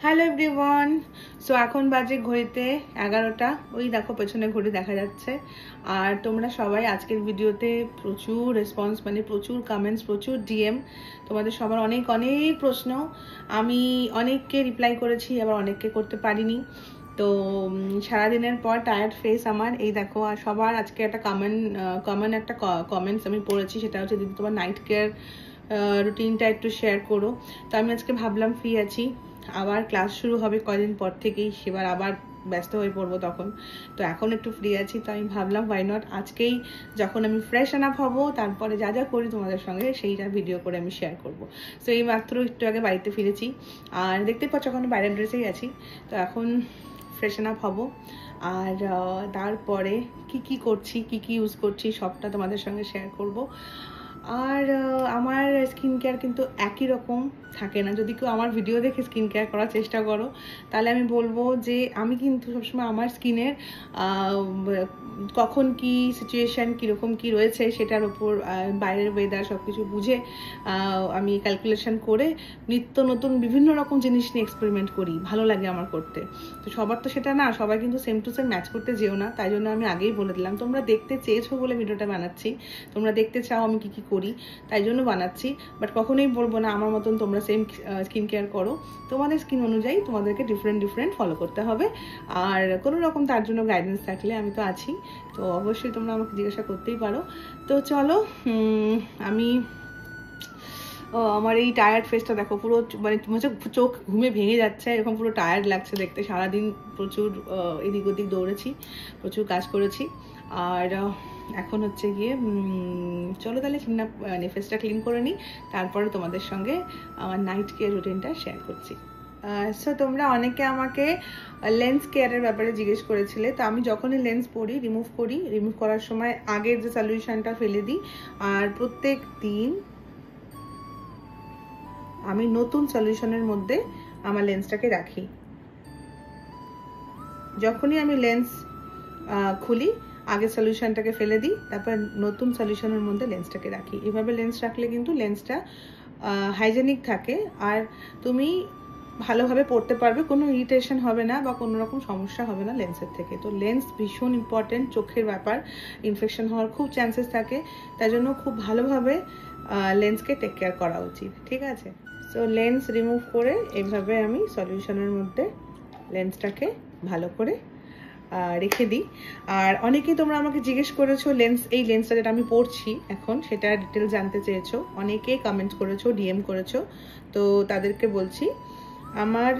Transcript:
Hello everyone. So এখন বাজে ঘড়িতে 11টা, ওই দেখো পেছনে ঘড়ি দেখা যাচ্ছে। আর তোমরা সবাই আজকের ভিডিওতে প্রচুর রেসপন্স, মানে প্রচুর কমেন্টস, প্রচুর ডিএম, তোমাদের সবার অনেক অনেক প্রশ্ন। আমি অনেককে রিপ্লাই করেছি, আবার অনেককে করতে পারিনি। তো সারাদিনের পর টায়ার্ড ফেস আমার, এই দেখো। আর সবার আজকে একটা একটা কমেন্টস আমি পড়েছি, সেটা হচ্ছে দিদি তোমার নাইট কেয়ার রুটিনটা একটু শেয়ার করো। তো আমি আজকে ভাবলাম ফ্রি আছি, আবার ক্লাস শুরু হবে কয়দিন পর থেকেই, সেবার আবার ব্যস্ত হয়ে পড়বো তখন। তো এখন একটু ফ্রি আছি, তো আমি ভাবলাম ওয়াই নট আজকেই, যখন আমি ফ্রেশ আপ হবো তারপরে যা যা করি তোমাদের সঙ্গে সেইটা ভিডিও করে আমি শেয়ার করবো। তো এই মাত্র একটু আগে বাড়িতে ফিরেছি, আর দেখতে পাচ্ছ এখন বাইরের ড্রেসেই আছি। তো এখন ফ্রেশন আপ হবো, আর তারপরে কি করছি, কি ইউজ করছি সবটা তোমাদের সঙ্গে শেয়ার করব। আর আমার স্কিন কেয়ার কিন্তু একই রকম থাকে না। যদি কেউ আমার ভিডিও দেখে স্কিন কেয়ার করার চেষ্টা করো, তাহলে আমি বলবো যে আমি কিন্তু সবসময় আমার স্কিনের কখন কি সিচুয়েশান কীরকম কি রয়েছে সেটার উপর, বাইরের ওয়েদার সব কিছু বুঝে আমি ক্যালকুলেশন করে নিত্য নতুন বিভিন্ন রকম জিনিস নিয়ে এক্সপেরিমেন্ট করি। ভালো লাগে আমার করতে। তো সবার তো সেটা না, সবাই কিন্তু সেম টু সেম ম্যাচ করতে যেও না। তাই জন্য আমি আগেই বলে দিলাম, তোমরা দেখতে চেয়েছো বলে ভিডিওটা বানাচ্ছি, তোমরা দেখতে চাও আমি কি করি, তাই জন্য বানাচ্ছি। বাট কখনোই বলবো না আমার মতন তোমরা সেম স্কিন কেয়ার করো। তোমাদের স্কিন অনুযায়ী তোমাদেরকে ডিফারেন্ট ফলো করতে হবে। আর কোনো রকম তার জন্য গাইডেন্স থাকলে আমি তো আছি, তো অবশ্যই তোমরা আমাকে জিজ্ঞাসা করতেই পারো। তো চলো, আমি আমার এই টায়ার্ড ফেসটা দেখো, পুরো মানে চোখ ঘুমে ভেঙে যাচ্ছে, এরকম পুরো টায়ার্ড লাগছে দেখতে। সারাদিন প্রচুর এদিক ওদিক দৌড়েছি, প্রচুর কাজ করেছি। আর এখন হচ্ছে গিয়ে চলো তাহলে মানে ফেসটা ক্লিন করে নিই, তারপরে তোমাদের সঙ্গে আমার নাইট কেয়ার রুটিনটা শেয়ার করছি। সো তোমরা অনেকে আমাকে লেন্স কেয়ারের ব্যাপারে জিজ্ঞেস করেছিলে। তো আমি যখনই লেন্স পরি, রিমুভ করার সময় আগের যে সলিউশনটা ফেলে দিই, আর প্রত্যেক দিন আমি নতুন সলিউশনের মধ্যে আমার লেন্সটাকে রাখি। যখনই আমি লেন্স খুলি, আগে সলিউশনটাকে ফেলে দিই, তারপর নতুন সলিউশনের মধ্যে লেন্সটাকে রাখি। এভাবে লেন্স রাখলে কিন্তু লেন্সটা হাইজেনিক থাকে, আর তুমি ভালোভাবে পড়তে পারবে, কোনো ইরিটেশন হবে না বা কোনো রকম সমস্যা হবে না লেন্সের থেকে। তো লেন্স ভীষণ ইম্পর্টেন্ট, চোখের ব্যাপার, ইনফেকশন হওয়ার খুব চান্সেস থাকে, তাই জন্য খুব ভালোভাবে লেন্সকে টেক কেয়ার করা উচিত, ঠিক আছে? সো লেন্স রিমুভ করে এইভাবে আমি সলিউশনের মধ্যে লেন্সটাকে ভালো করে রেখে দিই। আর অনেকেই তোমরা আমাকে জিজ্ঞেস করেছো এই লেন্সটা যেটা আমি পরছি এখন, সেটা ডিটেল জানতে চেয়েছো, অনেকেই কমেন্ট করেছো, ডিএম করেছো। তো তাদেরকে বলছি, আমার